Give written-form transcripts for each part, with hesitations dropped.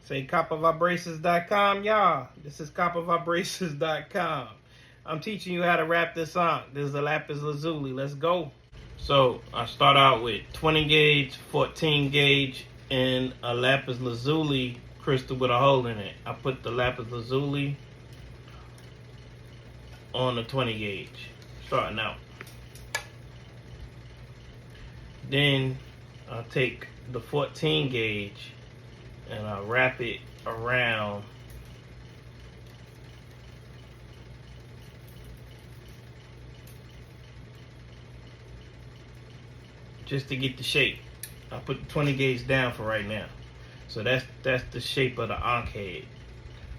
Say coppervibrations.com, y'all. This is coppervibrations.com. I'm teaching you how to wrap this on. This is the lapis lazuli. Let's go. So I start out with 20 gauge, 14 gauge, and a lapis lazuli crystal with a hole in it. I put the lapis lazuli on the 20 gauge, starting out. Then I'll take the 14 gauge and I'll wrap it around just to get the shape. I'll put the 20 gauge down for right now. So that's the shape of the ANKH.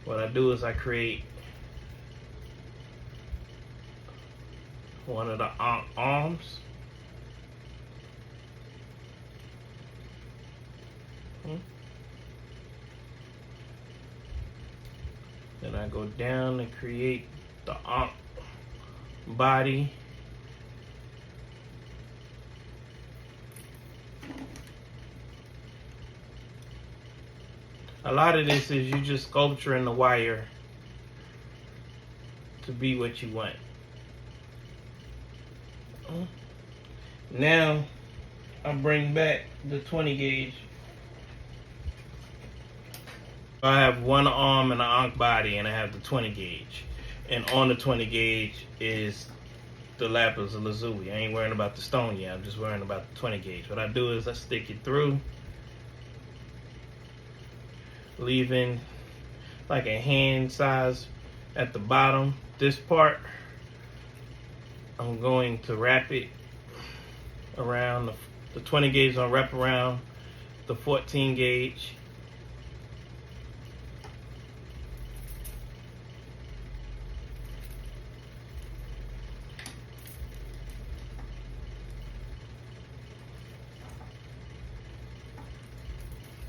What I do is I create one of the arms. Then I go down and create the body. A lot of this is you just sculpturing the wire to be what you want. Now I bring back the 20 gauge. I have one arm and an ankh body, and I have the 20 gauge. And on the 20 gauge is the lapis lazuli. I ain't worrying about the stone yet. I'm just worrying about the 20 gauge. What I do is I stick it through, leaving like a hand size at the bottom. This part, I'm going to wrap it around the 20 gauge. I'll wrap around the 14 gauge.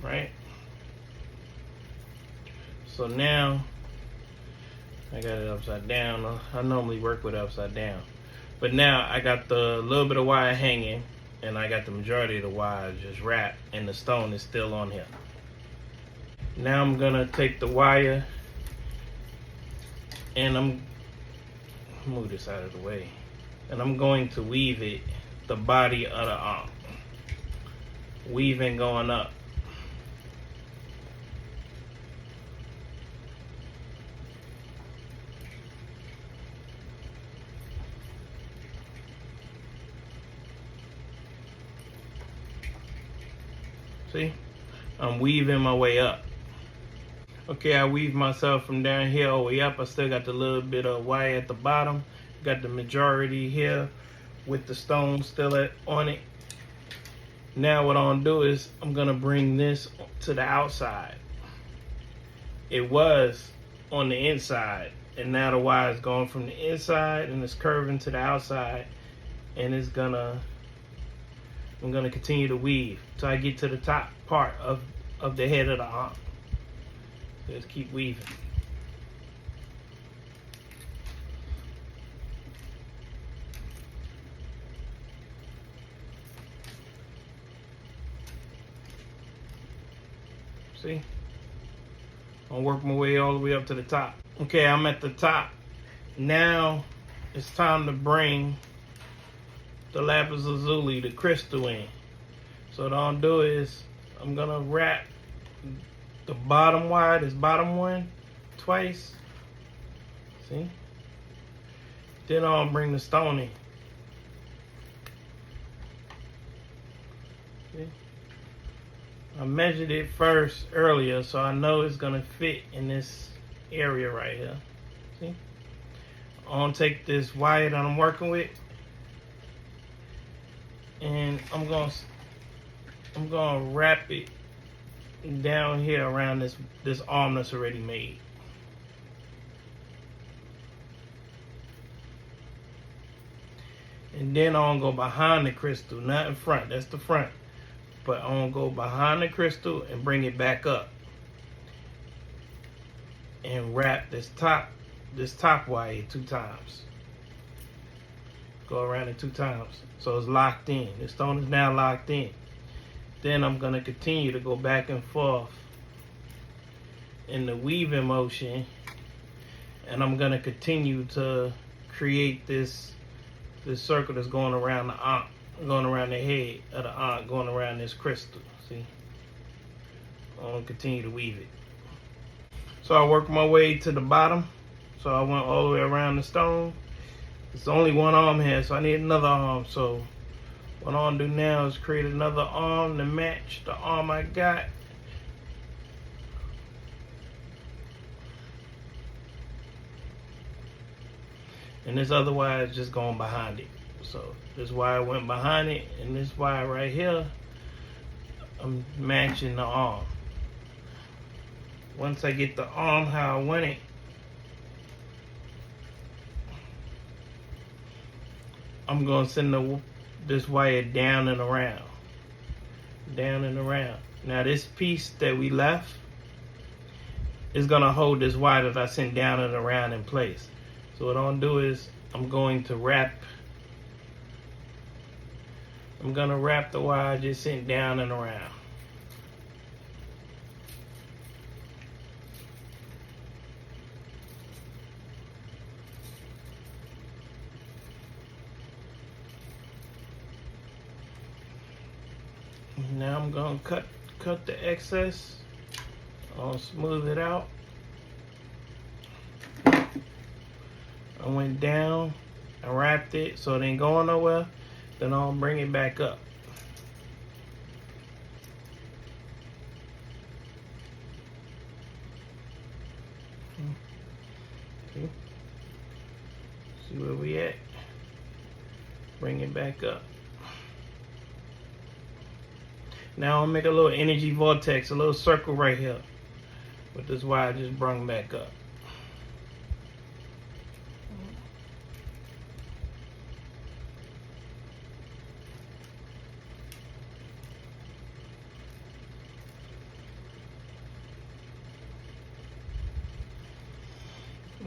Right? So now I got it upside down. I normally work with it upside down, but now I got the little bit of wire hanging, and I got the majority of the wire just wrapped, and the stone is still on here. Now I'm gonna take the wire and I'm move this out of the way, and I'm going to weave it the body of the arm, weaving going up. See, I'm weaving my way up. Okay, I weave myself from down here all the way up. I still got the little bit of wire at the bottom. Got the majority here with the stone still on it. Now what I'm gonna do is I'm gonna bring this to the outside. It was on the inside, and now the wire is going from the inside and it's curving to the outside, and I'm gonna continue to weave till I get to the top part of the head of the arm. Just keep weaving. See? I'll work my way all the way up to the top. Okay, I'm at the top. Now it's time to bring the lapis lazuli, the crystal, in. So what I'll do is I'm gonna wrap the bottom wire, this bottom one, twice. See? Then I'll bring the stone in. See? I measured it first earlier, so I know it's gonna fit in this area right here. See? I'm gonna take this wire that I'm working with, and I'm gonna wrap it down here around this arm that's already made. And then I'm gonna go behind the crystal, not in front, that's the front. But I'm gonna go behind the crystal and bring it back up. And wrap this top wire 2 times. Go around it 2 times. So it's locked in. The stone is now locked in. Then I'm gonna continue to go back and forth in the weaving motion, and I'm gonna continue to create this circle that's going around the ankh, going around the head of the ankh, going around this crystal. See, I'm gonna continue to weave it. So I worked my way to the bottom. So I went all the way around the stone. It's only one arm here, so I need another arm. So what I'm gonna do now is create another arm to match the arm I got. And this other wire is just going behind it. So this wire went behind it, and this wire right here, I'm matching the arm. Once I get the arm how I want it, I'm gonna send this wire down and around. Down and around. Now this piece that we left is gonna hold this wire that I sent down and around in place. So what I'm gonna do is I'm gonna wrap the wire I just sent down and around. Now I'm gonna cut the excess. I'll smooth it out. I went down, I wrapped it so it ain't going nowhere. Then I'll bring it back up. Okay. See where we at? Bring it back up. Now I'll make a little energy vortex, a little circle right here with this wire I just brung back up.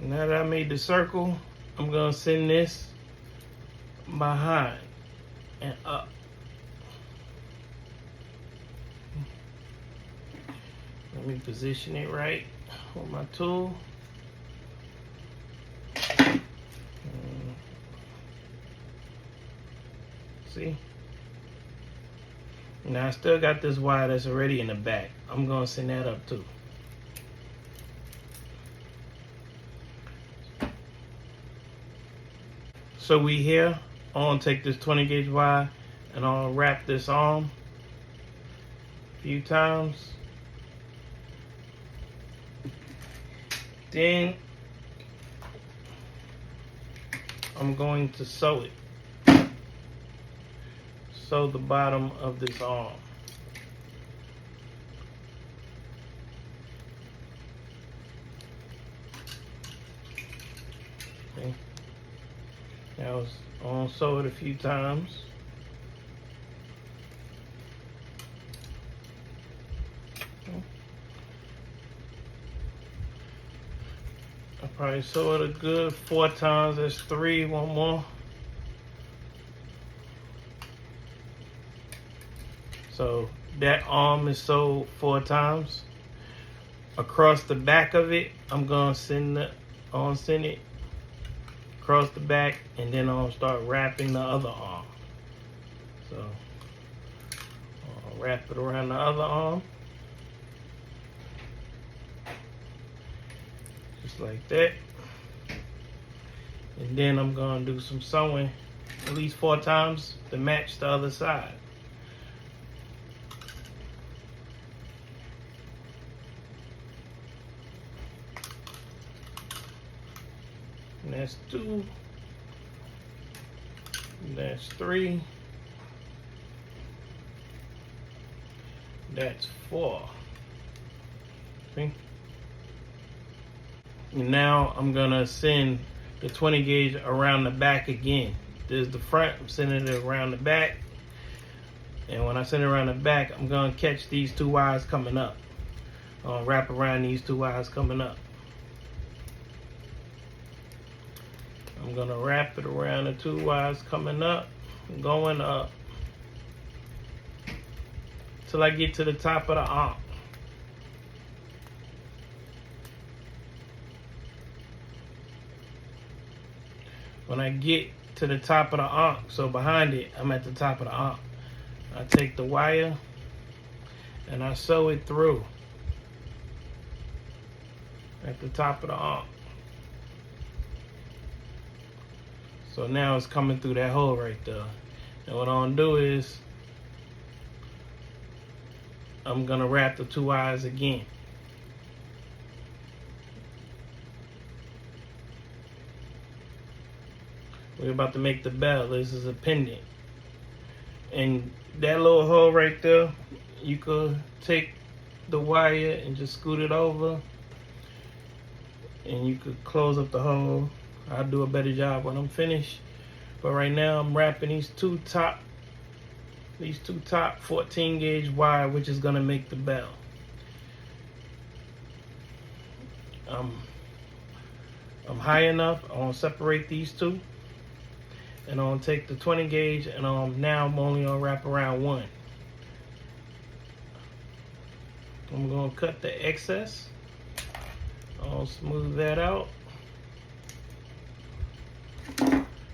Now that I made the circle, I'm gonna send this behind and up. Let me position it right with my tool. See? Now I still got this wire that's already in the back. I'm gonna send that up too. So we here, I'm gonna take this 20 gauge wire and I'll wrap this arm a few times. Then I'm going to sew it. Sew the bottom of this arm. Okay. Now I'll sew it a few times. I probably sew it a good 4 times. That's 3. One more. So that arm is sewed 4 times. Across the back of it, I'm gonna send it across the back, and then I'll start wrapping the other arm. So I'll wrap it around the other arm. Just like that. And then I'm gonna do some sewing at least 4 times to match the other side. And that's 2. And that's 3. That's 4. See? And now I'm gonna send the 20 gauge around the back again. There's the front, I'm sending it around the back. And when I send it around the back, I'm gonna catch these 2 wires coming up. I'll wrap around these 2 wires coming up. I'm gonna wrap it around the 2 wires coming up, going up, till I get to the top of the arm. When I get to the top of the ANKH, so behind it, I'm at the top of the ANKH. I take the wire and I sew it through at the top of the ANKH. So now it's coming through that hole right there. And what I'm gonna do is I'm gonna wrap the 2 wires again. We're about to make the bell. This is a pendant. And that little hole right there, you could take the wire and just scoot it over and you could close up the hole. I'll do a better job when I'm finished. But right now I'm wrapping these two top 14 gauge wire, which is gonna make the bell. I'm high enough. I want to separate these two, and I'm gonna take the 20 gauge, and now I'm only gonna wrap around one. I'm gonna cut the excess. I'll smooth that out.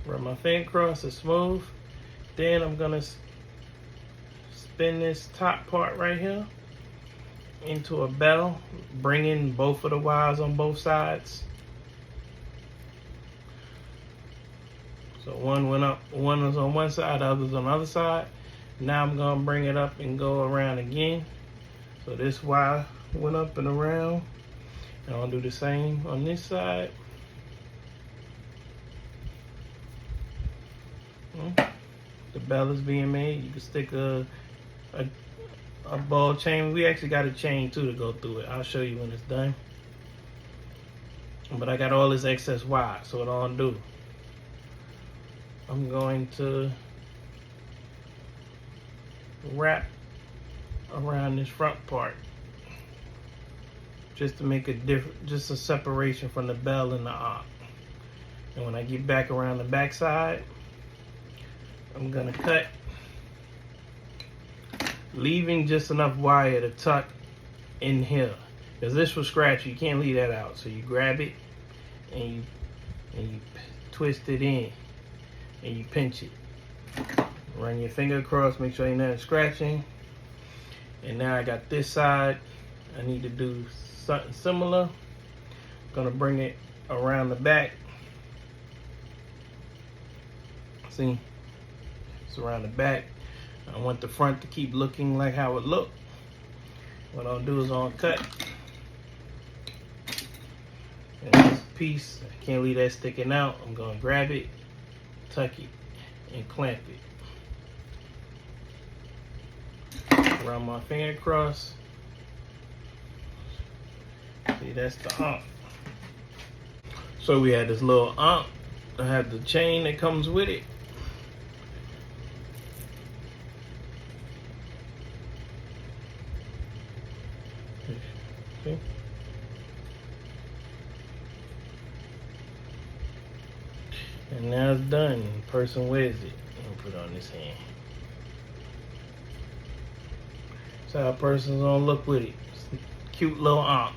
Run my finger across it smooth. Then I'm gonna spin this top part right here into a bell, bringing both of the wires on both sides. So one went up, one was on one side, the other's on the other side. Now I'm gonna bring it up and go around again. So this wire went up and around. And I'll do the same on this side. The bell is being made. You can stick a ball chain. We actually got a chain too to go through it. I'll show you when it's done. But I got all this excess wire, so what I'll do, I'm going to wrap around this front part just to make just a separation from the bell and the ANKH. And when I get back around the back side, I'm gonna cut, leaving just enough wire to tuck in here, because this will scratch. You can't leave that out. So you grab it and you twist it in and you pinch it. Run your finger across, make sure ain't nothing scratching. And now I got this side. I need to do something similar. I'm gonna bring it around the back. See? It's around the back. I want the front to keep looking like how it looked. What I'll do is I'll cut. And this piece, I can't leave that sticking out. I'm gonna grab it, tuck it, and clamp it. Run my finger across. See, that's the ANKH. So we had this little ANKH. I have the chain that comes with it. See? And now it's done. The person wears it and put it on his hand. So how a person's gonna look with it. It's a cute little ANKH.